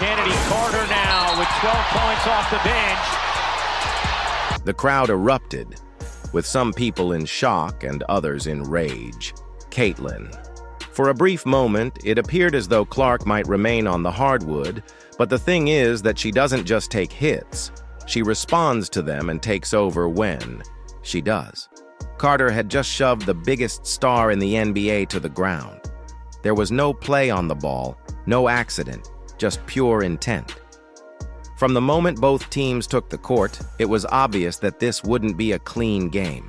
Kennedy Carter now with 12 points off the bench. The crowd erupted, with some people in shock and others in rage. Caitlin. For a brief moment, it appeared as though Clark might remain on the hardwood, but the thing is that she doesn't just take hits. She responds to them and takes over when she does. Carter had just shoved the biggest star in the NBA to the ground. There was no play on the ball, no accident, just pure intent. From the moment both teams took the court, it was obvious that this wouldn't be a clean game.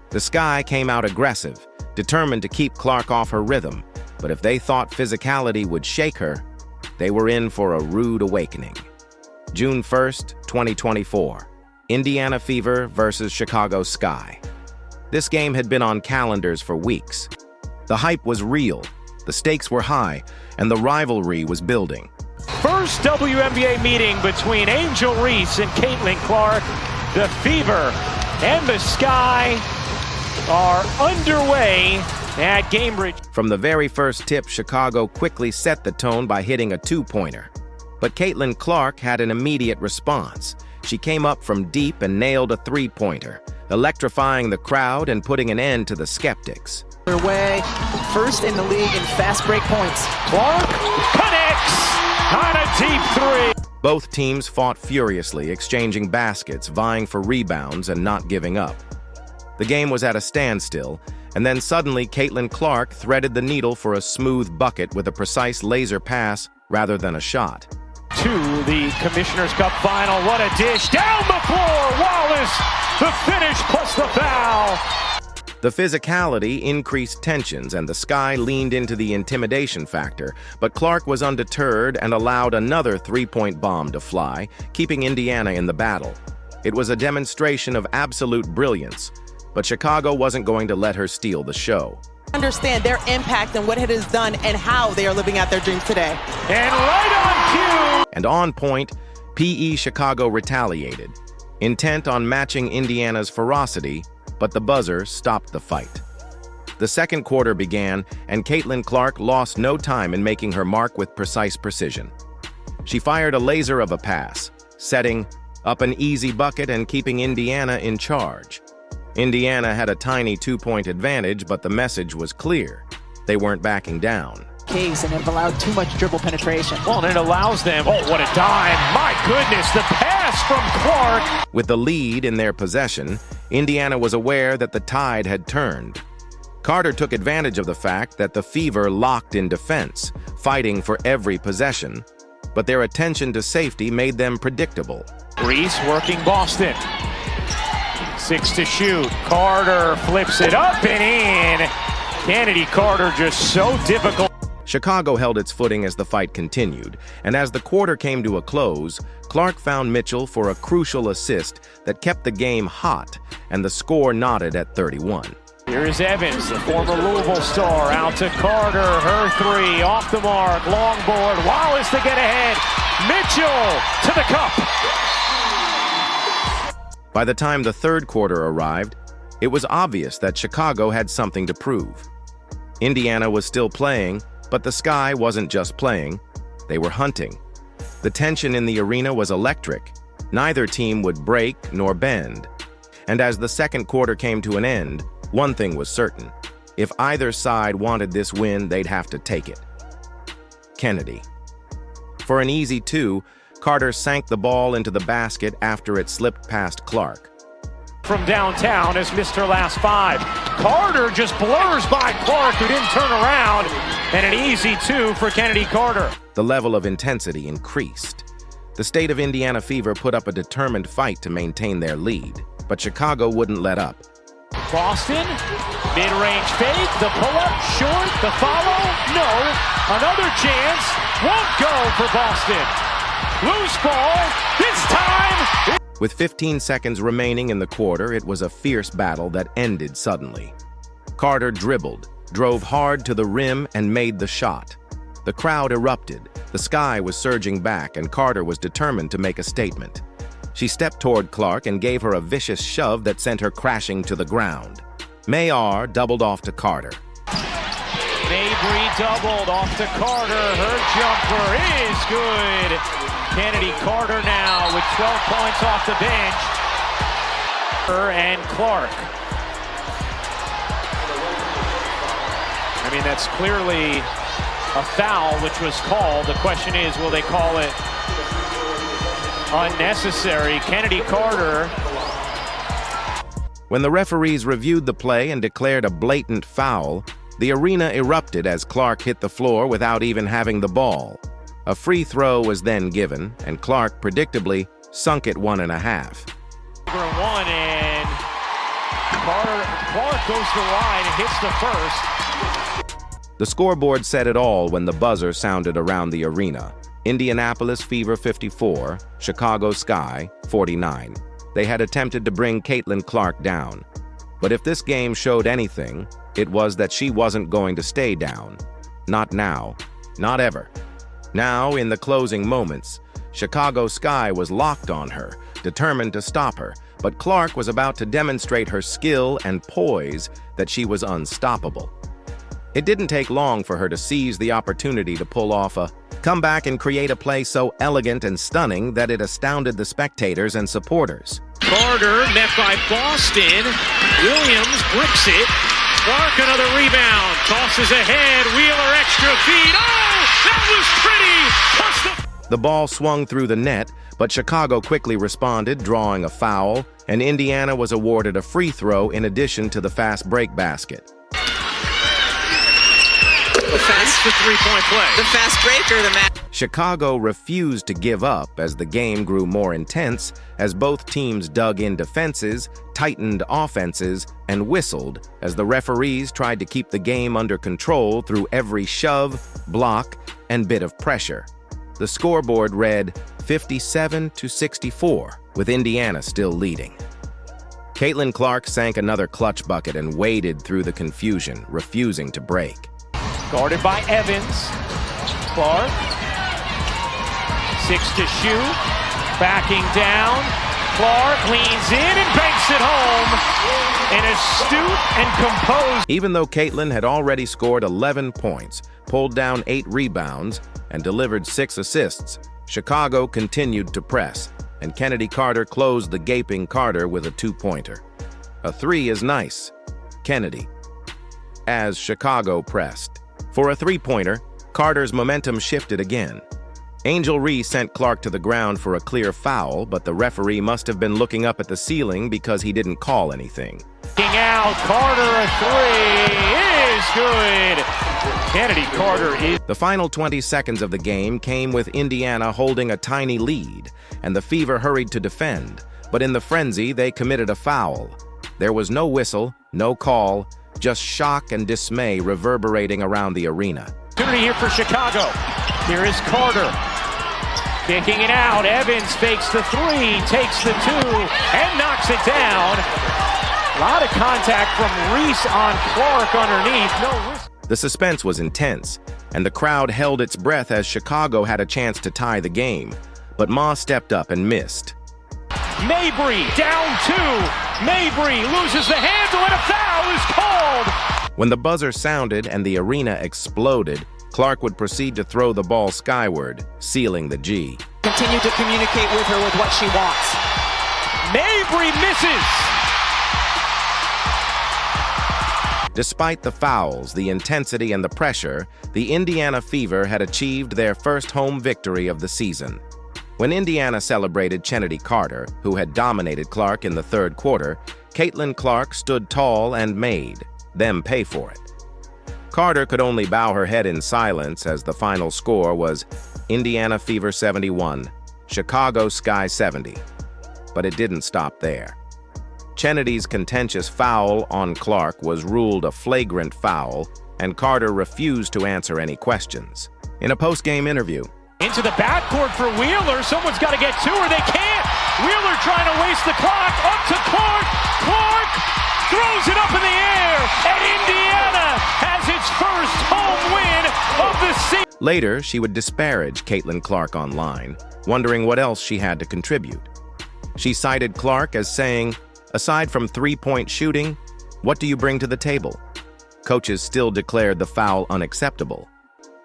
The Sky came out aggressive, determined to keep Clark off her rhythm, but if they thought physicality would shake her, they were in for a rude awakening. June 1st, 2024, Indiana Fever versus Chicago Sky. This game had been on calendars for weeks. The hype was real, the stakes were high, and the rivalry was building. First WNBA meeting between Angel Reese and Caitlin Clark. The Fever and the Sky are underway at Cambridge. From the very first tip, Chicago quickly set the tone by hitting a two-pointer. But Caitlin Clark had an immediate response. She came up from deep and nailed a three-pointer, electrifying the crowd and putting an end to the skeptics. Way first in the league in fast break points. Clark connects on a deep three. Both teams fought furiously, exchanging baskets, vying for rebounds, and not giving up. The game was at a standstill, and then suddenly Caitlin Clark threaded the needle for a smooth bucket with a precise laser pass rather than a shot. To the Commissioner's Cup final. What a dish. Down the floor. Wallace, the finish plus the foul. The physicality increased tensions, and the Sky leaned into the intimidation factor, but Clark was undeterred and allowed another three-point bomb to fly, keeping Indiana in the battle. It was a demonstration of absolute brilliance, but Chicago wasn't going to let her steal the show. Understand their impact and what it has done and how they are living out their dreams today. And right on cue. And on point, PE Chicago retaliated, intent on matching Indiana's ferocity, but the buzzer stopped the fight. The second quarter began, and Caitlin Clark lost no time in making her mark with precise precision. She fired a laser of a pass, setting up an easy bucket and keeping Indiana in charge. Indiana had a tiny two-point advantage, but the message was clear. They weren't backing down. Case and have allowed too much dribble penetration. Well, and it allows them, oh, what a dime. My goodness, the pass from Clark. With the lead in their possession, Indiana was aware that the tide had turned. Carter took advantage of the fact that the Fever locked in defense, fighting for every possession, but their attention to safety made them predictable. Reese working Boston. 6 to shoot. Carter flips it up and in. Kennedy Carter just so difficult. Chicago held its footing as the fight continued, and as the quarter came to a close, Clark found Mitchell for a crucial assist that kept the game hot, and the score knotted at 31. Here is Evans, the former Louisville star, out to Carter. Her three, off the mark, long board. Wallace to get ahead. Mitchell to the cup. By the time the third quarter arrived, it was obvious that Chicago had something to prove. Indiana was still playing, but the Sky wasn't just playing, they were hunting. The tension in the arena was electric. Neither team would break nor bend. And as the second quarter came to an end, one thing was certain. If either side wanted this win, they'd have to take it. Kennedy. For an easy two, Carter sank the ball into the basket after it slipped past Clark. From downtown as Mr. Last Five. Carter just blurs by Clark, who didn't turn around, and an easy two for Kennedy Carter. The level of intensity increased. The state of Indiana Fever put up a determined fight to maintain their lead, but Chicago wouldn't let up. Boston, mid-range fake, the pull-up, short, the follow, no. Another chance, won't go for Boston. Loose ball, this time. With 15 seconds remaining in the quarter, it was a fierce battle that ended suddenly. Carter dribbled, drove hard to the rim, and made the shot. The crowd erupted, the Sky was surging back, and Carter was determined to make a statement. She stepped toward Clark and gave her a vicious shove that sent her crashing to the ground. Mayar doubled off to Carter. Made Mabry doubled off to Carter. Her jumper is good. Kennedy Carter now with 12 points off the bench. Her and Clark. I mean, that's clearly a foul which was called. The question is, will they call it unnecessary? Kennedy Carter. When the referees reviewed the play and declared a blatant foul, the arena erupted as Clark hit the floor without even having the ball. A free throw was then given, and Clark predictably sunk it 1.5. One, and Clark goes to the line and hits the first. The scoreboard said it all when the buzzer sounded around the arena. Indianapolis Fever 54, Chicago Sky 49. They had attempted to bring Caitlin Clark down. But if this game showed anything, it was that she wasn't going to stay down. Not now. Not ever. Now, in the closing moments, Chicago Sky was locked on her, determined to stop her, but Clark was about to demonstrate her skill and poise that she was unstoppable. It didn't take long for her to seize the opportunity to pull off a comeback and create a play so elegant and stunning that it astounded the spectators and supporters. Carter met by Boston. Williams bricks it. Clark another rebound. Tosses ahead. Wheeler extra feed. Oh, that was pretty. The ball swung through the net, but Chicago quickly responded, drawing a foul, and Indiana was awarded a free throw in addition to the fast break basket. The three-point play. The fast break or the match? Chicago refused to give up as the game grew more intense as both teams dug in defenses, tightened offenses, and whistled as the referees tried to keep the game under control through every shove, block, and bit of pressure. The scoreboard read 57-64, with Indiana still leading. Caitlin Clark sank another clutch bucket and waded through the confusion, refusing to break. Guarded by Evans. Clark. 6 to shoot. Backing down. Clark leans in and banks it home. An astute and composed. Even though Caitlin had already scored 11 points, pulled down 8 rebounds, and delivered 6 assists, Chicago continued to press, and Kennedy Carter closed the gaping Carter with a 2-pointer. A 3 is nice. Kennedy. As Chicago pressed. For a 3-pointer, Carter's momentum shifted again. Angel Reese sent Clark to the ground for a clear foul, but the referee must have been looking up at the ceiling because he didn't call anything. Out, Carter a 3 is good. Kennedy Carter is. The final 20 seconds of the game came with Indiana holding a tiny lead, and the Fever hurried to defend. But in the frenzy, they committed a foul. There was no whistle, no call, just shock and dismay reverberating around the arena. Opportunity here for Chicago. Here is Carter. Kicking it out. Evans fakes the 3, takes the 2, and knocks it down. A lot of contact from Reese on Clark underneath. No whistle. The suspense was intense, and the crowd held its breath as Chicago had a chance to tie the game. But Ma stepped up and missed. Mabry down 2. Mabry loses the handle and a foul is called. When the buzzer sounded and the arena exploded, Clark would proceed to throw the ball skyward, sealing the G. Continue to communicate with her with what she wants. Mabry misses. Despite the fouls, the intensity, and the pressure, the Indiana Fever had achieved their first home victory of the season. When Indiana celebrated Kennedy Carter, who had dominated Clark in the third quarter, Caitlin Clark stood tall and made them pay for it. Carter could only bow her head in silence as the final score was Indiana Fever 71, Chicago Sky 70. But it didn't stop there. Kennedy's contentious foul on Clark was ruled a flagrant foul, and Carter refused to answer any questions. In a post-game interview, Into the backcourt for Wheeler. Someone's got to get to her. They can't. Wheeler trying to waste the clock. Up to Clark. Clark throws it up in the air. And Indiana has its first home win of the season. later, she would disparage Caitlin Clark online, wondering what else she had to contribute. She cited Clark as saying, "Aside from three-point shooting, what do you bring to the table?" coaches still declared the foul unacceptable.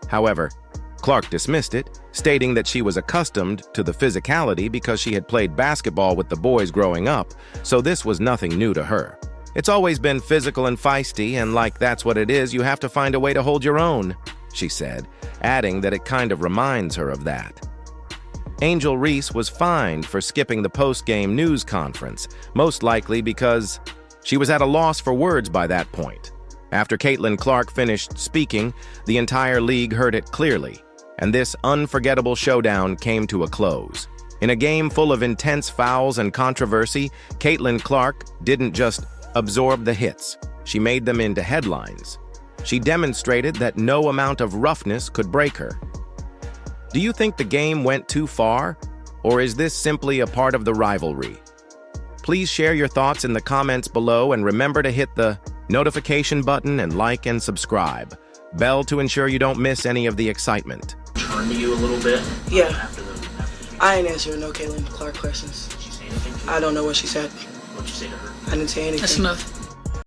However, Clark dismissed it, stating that she was accustomed to the physicality because she had played basketball with the boys growing up, so this was nothing new to her. It's always been physical and feisty, and like that's what it is, you have to find a way to hold your own, she said, adding that it kind of reminds her of that. Angel Reese was fined for skipping the post-game news conference, most likely because she was at a loss for words by that point. After Caitlin Clark finished speaking, the entire league heard it clearly, and this unforgettable showdown came to a close. In a game full of intense fouls and controversy, Caitlin Clark didn't just absorb the hits, she made them into headlines. She demonstrated that no amount of roughness could break her. Do you think the game went too far, or is this simply a part of the rivalry? Please share your thoughts in the comments below and remember to hit the notification button and like and subscribe. Bell to ensure you don't miss any of the excitement. Turn to you a little bit. Yeah. After the I ain't answering no Caitlin Clark questions. did she say anything to you? I don't know what she said. What'd you say to her? I didn't say anything. That's enough.